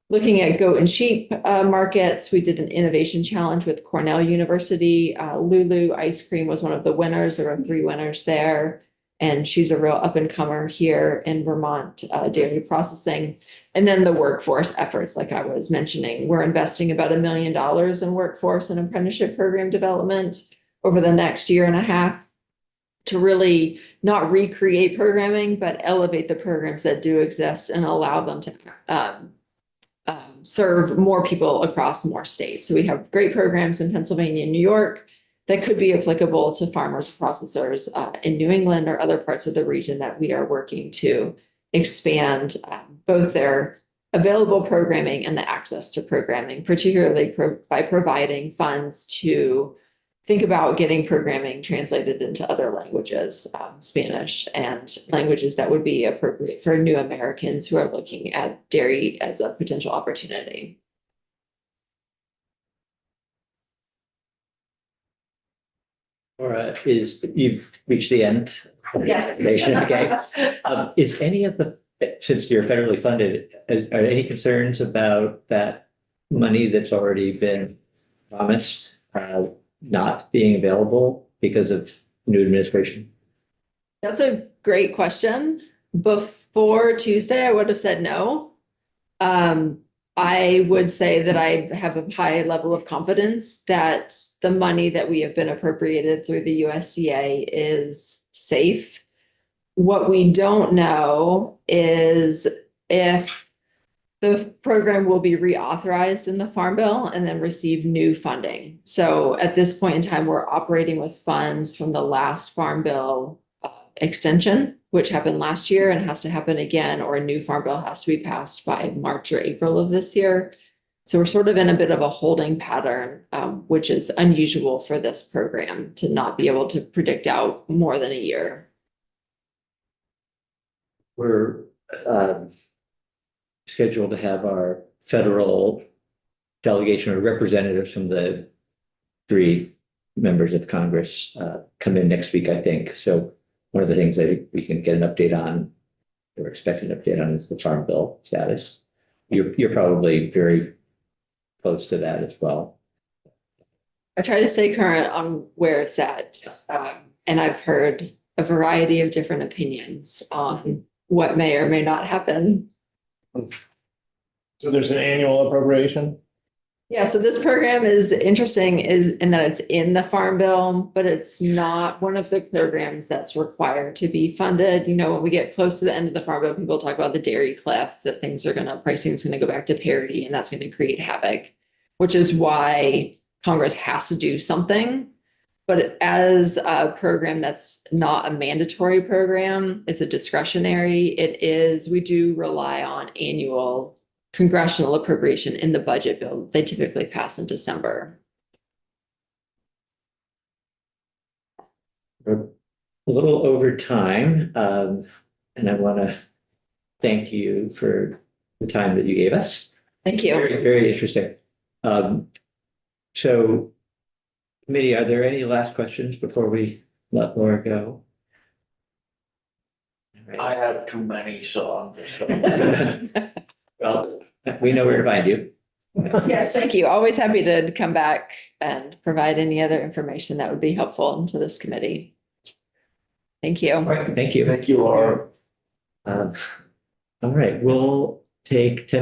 Looking at goat and sheep markets, we did an innovation challenge with Cornell University. Lulu ice cream was one of the winners. There were 3 winners there. And she's a real up and comer here in Vermont dairy processing. And then the workforce efforts, like I was mentioning, we're investing about $1 million in workforce and apprenticeship program development over the next year and a half to really not recreate programming, but elevate the programs that do exist and allow them to serve more people across more states. So we have great programs in Pennsylvania and New York that could be applicable to farmers, processors in New England or other parts of the region that we are working to expand both their available programming and the access to programming, particularly by providing funds to think about getting programming translated into other languages, Spanish and languages that would be appropriate for new Americans who are looking at dairy as a potential opportunity. Laura, you've reached the end? Yes. Okay. Is any of the, since you're federally funded, are there any concerns about that money that's already been promised not being available because of new administration? That's a great question. Before Tuesday, I would have said no. I would say that I have a high level of confidence that the money that we have been appropriated through the USDA is safe. What we don't know is if the program will be reauthorized in the Farm Bill and then receive new funding. So at this point in time, we're operating with funds from the last Farm Bill extension, which happened last year and has to happen again, or a new Farm Bill has to be passed by March or April of this year. So we're sort of in a bit of a holding pattern, which is unusual for this program to not be able to predict out more than a year. We're scheduled to have our federal delegation or representatives from the 3 members of Congress come in next week, I think. So one of the things I think we can get an update on, or expect an update on, is the Farm Bill status. You're probably very close to that as well. I try to stay current on where it's at. And I've heard a variety of different opinions on what may or may not happen. So there's an annual appropriation? Yeah, so this program is interesting in that it's in the Farm Bill, but it's not one of the programs that's required to be funded. You know, when we get close to the end of the Farm Bill, people talk about the dairy cliff, that pricing is going to go back to parity, and that's going to create havoc, which is why Congress has to do something. But as a program that's not a mandatory program, it's a discretionary, we do rely on annual congressional appropriation in the budget bill. They typically pass in December. We're a little over time, and I want to thank you for the time that you gave us. Thank you. Very, very interesting. So, committee, are there any last questions before we let Laura go? I have too many, so I'm just. Well, we know where to find you. Yes, thank you. Always happy to come back and provide any other information that would be helpful into this committee. Thank you. All right, thank you. Thank you, Laura. All right, we'll take 10